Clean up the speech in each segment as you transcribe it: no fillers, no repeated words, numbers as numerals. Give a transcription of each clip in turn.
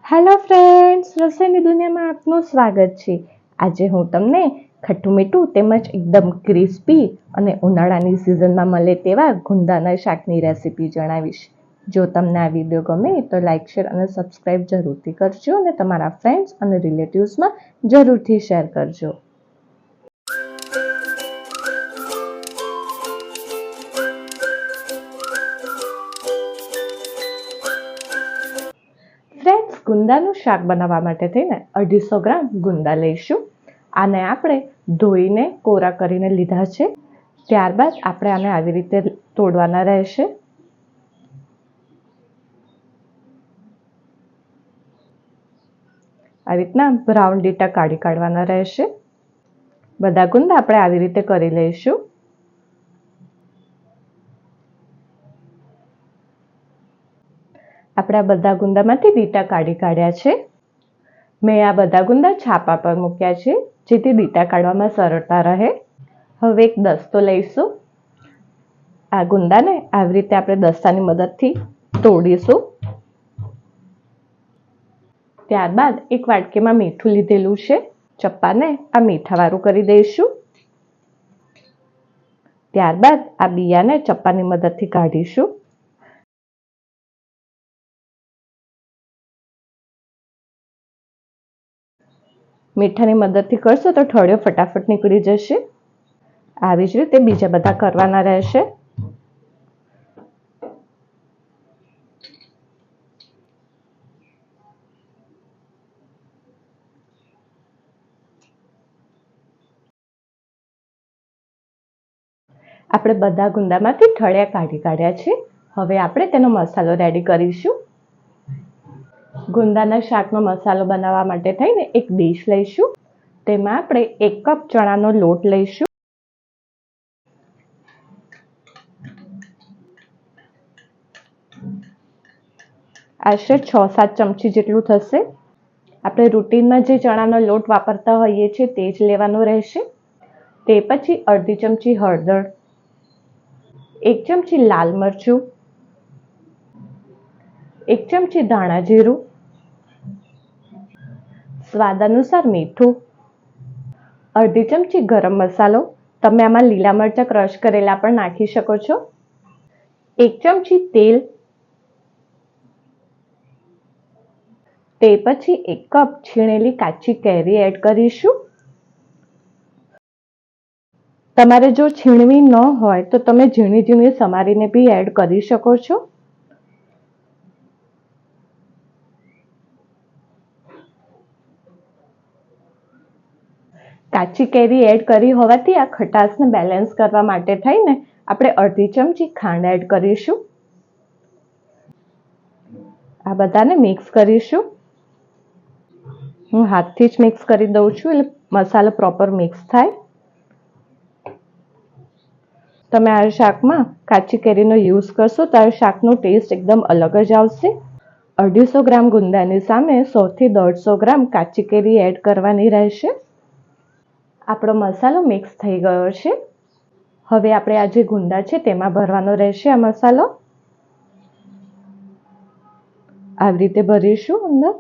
Hello friends, રસોઈની દુનિયામાં આપનું સ્વાગત છે। આજે હું તમને ખટ્ટું મીઠું તેમજ એકદમ ક્રિસ્પી અને ઉનાળાની સિઝનમાં મળે તેવા ગુંદાના શાકની રેસીપી જણાવીશ। જો તમને આ વિડીયો ગમે તો લાઇક, શેર અને સબસ્ક્રાઈબ જરૂરથી કરજો અને તમારા ફ્રેન્ડ્સ અને રિલેટિવ્સમાં જરૂરથી શેર કરજો। ફ્રેન્ડ્સ, ગુંદાનું શાક બનાવવા માટે થઈને 250 ગ્રામ ગુંદા લઈશું। આને આપણે ધોઈને કોરા કરીને લીધા છે। ત્યારબાદ આપણે આને આવી રીતે તોડવાના રહેશે। આવી રીતના બ્રાઉન લીટા કાઢી કાઢવાના રહેશે। બધા ગુંદા આપણે આવી રીતે કરી લઈશું। આપણે આ બધા ગુંદામાંથી લીટા કાઢી કાઢ્યા છે। મેં આ બધા ગુંદા છાપા પર મૂક્યા છે જેથી લીટા કાઢવામાં સરળતા રહે। હવે એક દસ્તો લઈશું। આ ગુંદાને આવી રીતે આપણે દસ્તાની મદદથી તોડીશું। ત્યારબાદ એક વાટકીમાં મીઠું લીધેલું છે, ચપ્પાને આ મીઠાવાળું કરી દઈશું। ત્યારબાદ આ બિયાને ચપ્પાની મદદથી કાઢીશું। મીઠાની મદદથી કરશો તો ઠળિયો ફટાફટ નીકળી જશે। આવી જ રીતે બીજા બધા કરવાના રહેશે। આપણે બધા ગુંદામાંથી ઠળિયા કાઢી કાઢ્યા છે। હવે આપણે તેનો મસાલો રેડી કરીશું। ગુંદાના શાકનો મસાલો બનાવવા માટે થઈને એક ડીશ લઈશું। તેમાં આપણે 1 કપ ચણાનો લોટ લઈશું। આશરે 6-7 ચમચી જેટલું થશે। આપણે રૂટીનમાં જે ચણાનો લોટ વાપરતા હોઈએ છીએ તે જ લેવાનો રહેશે। તે પછી અડધી ચમચી હળદર, 1 ચમચી લાલ મરચું, 1 ચમચી ધાણા જીરું, સ્વાદ અનુસાર મીઠું, અડધી ચમચી ગરમ મસાલો, તમે આમાં લીલા મરચાં ક્રશ કરેલા પણ નાખી શકો છો, 1 ચમચી તેલ, તે પછી 1 કપ છીણેલી કાચી કેરી એડ કરીશું। તમારે જો છીણવી ન હોય તો તમે ઝીણી ઝીણી સમારીને બી એડ કરી શકો છો। કાચી કેરી એડ કરી હોવાથી આ ખટાશને બેલેન્સ કરવા માટે થઈને આપણે અડધી ચમચી ખાંડ એડ કરીશું। આ બધાને મિક્સ કરીશું। હું હાથથી જ મિક્સ કરી દઉં છું એટલે મસાલો પ્રોપર મિક્સ થાય। તમે આ શાકમાં કાચી કેરીનો યુઝ કરશો તો આ શાકનો ટેસ્ટ એકદમ અલગ જ આવશે। 250 ગ્રામ ગુંદાની સામે 100 થી 150 ગ્રામ કાચી કેરી એડ કરવાની રહેશે। આપણો મસાલો મિક્સ થઈ ગયો છે। હવે આપણે આ જે ગુંદા છે તેમાં ભરવાનો રહેશે આ મસાલો। આવી રીતે ભરીશું અંદર।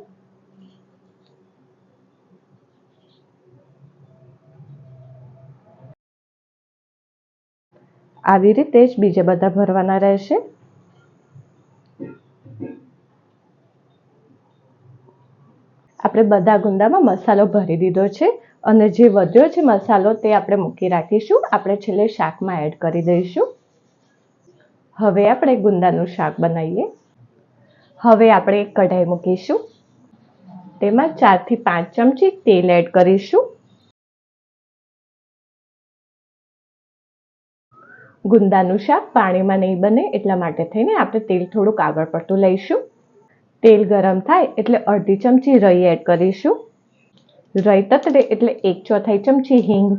આવી રીતે જ બીજા બધા ભરવાના રહેશે। આપણે બધા ગુંદામાં મસાલો ભરી દીધો છે અને જે વધ્યો છે મસાલો તે આપણે મૂકી રાખીશું। આપણે છેલ્લે શાકમાં એડ કરી દઈશું। હવે આપણે ગુંદાનું શાક બનાવીએ। હવે આપણે એક કઢાઈ મૂકીશું। તેમાં 4 થી 5 ચમચી તેલ એડ કરીશું। ગુંદાનું શાક પાણીમાં નહીં બને એટલા માટે થઈને આપણે તેલ થોડુંક આગળ પડતું લઈશું। તેલ ગરમ થાય એટલે અડધી ચમચી રાઈ એડ કરીશું। રાઈ તતડે એટલે 1/4 ચમચી હિંગ।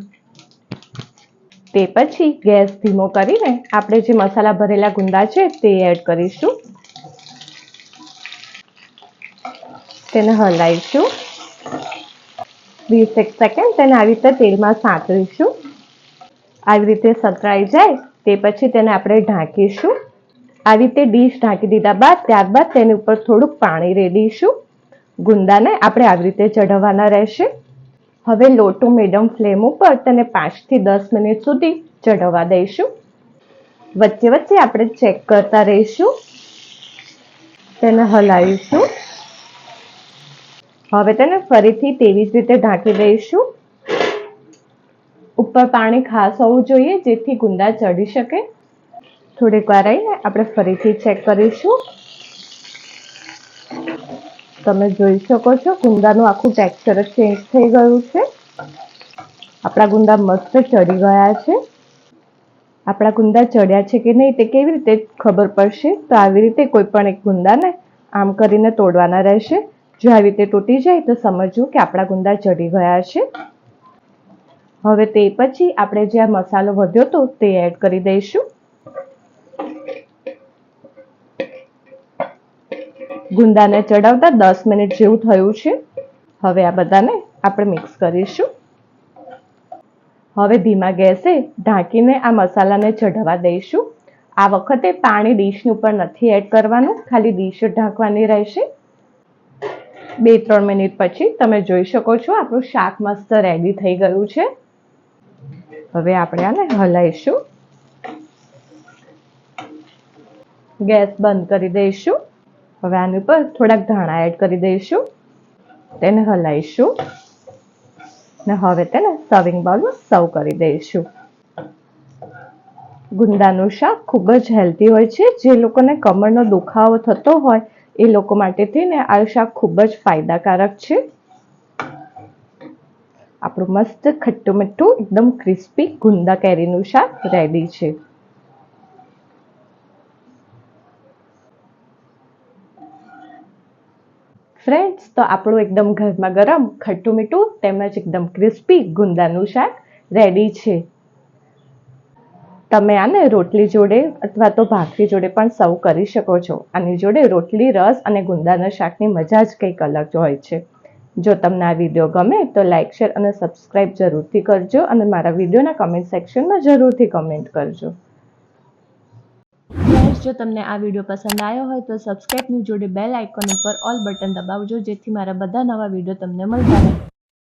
તે પછી ગેસ ધીમો કરીને આપણે જે મસાલા ભરેલા ગુંદા છે તે એડ કરીશું। તેને હલાવીશું। 20 સેકન્ડ તેને આવી રીતે તેલમાં સાંતળીશું। આવી રીતે સતરાઈ જાય તે પછી તેને આપણે ઢાંકીશું। આવી રીતે ડીશ ઢાંકી દીધા બાદ ત્યારબાદ તેની ઉપર થોડુંક પાણી રેડીશું ગુંદાને આપણે આવી રીતે ચઢવવાના રહેશે. હવે લો ટુ મીડિયમ ફ્લેમ ઉપર તેને 5 થી 10 મિનિટ સુધી ચઢવવા દઈશું. વચ્ચે વચ્ચે આપણે ચેક કરતા રહીશું, તેને હલાવીશું. હવે તેને ફરીથી તેવી જ રીતે ઢાંકી દઈશું. ઉપર પાણી ખાસ હોવું જોઈએ જેથી ગુંદા ચડી શકે. થોડીક વાર રહીને આપણે ફરીથી ચેક કરીશું. તમે જોઈ શકો છો ગુંદાનું આખું ટેક્સચર ચેન્જ થઈ ગયું છે. આપણા ગુંદા મસ્ત ચડી ગયા છે. આપણા ગુંદા ચડ્યા છે કે નહીં તે કેવી રીતે ખબર પડશે? તો આવી રીતે કોઈ પણ એક ગુંદાને આમ કરીને તોડવાના રહેશે. જો આવી રીતે તૂટી જાય તો સમજવું કે આપણા ગુંદા ચડી ગયા છે. હવે તે પછી આપણે જે આ મસાલો વધ્યો હતો તે એડ કરી દઈશું. ગુંદાને ચડાવતા 10 મિનિટ જેવું થયું છે. હવે આ બધાને આપણે મિક્સ કરીશું. હવે ધીમા ગેસે ઢાંકીને આ મસાલાને ચઢાવવા દઈશું. આ વખતે પાણી ડીશની ઉપર નથી એડ કરવાનું, ખાલી ડીશ ઢાંકવાની રહેશે. 2-3 મિનિટ પછી તમે જોઈ શકો છો આપણું શાક મસ્ત રેડી થઈ ગયું છે. હવે આપણે આને હલાવીશું. ગેસ બંધ કરી દઈશું. હવે આની ઉપર થોડાક ધાણા એડ કરી દઈશું. તેને હલાવીશું ને હવે તેને સર્વિંગ બાઉલમાં સર્વ કરી દઈશું. ગુંદાનું શાક ખૂબ જ હેલ્ધી હોય છે. જે લોકોને કમરનો દુખાવો થતો હોય એ લોકો માટે થઈને આ શાક ખૂબ જ ફાયદાકારક છે. આપણું મસ્ત ખટ્ટું મીઠું એકદમ ક્રિસ્પી ગુંદા કેરીનું શાક રેડી છે. ફ્રેન્ડ્સ, તો આપણું એકદમ ગરમા ગરમ ખટ્ટું મીઠું તેમજ એકદમ ક્રિસ્પી ગુંદાનું શાક રેડી છે. તમે આને રોટલી જોડે અથવા તો ભાખરી જોડે પણ સર્વ કરી શકો છો. આની જોડે રોટલી, રસ અને ગુંદાના શાકની મજા જ કંઈક અલગ હોય છે. જો તમને આ વિડીયો ગમે તો લાઇક, શેર અને સબસ્ક્રાઇબ જરૂરથી કરજો અને મારા વિડીયોના કમેન્ટ સેક્શનમાં જરૂરથી કમેન્ટ કરજો. જો તમને આ વિડીયો પસંદ આવ્યો હોય તો સબસ્ક્રાઇબની જોડે બેલ આઇકોન ઉપર ઓલ બટન દબાવજો જેથી મારા બધા નવા વિડીયો તમને મળતા રહે.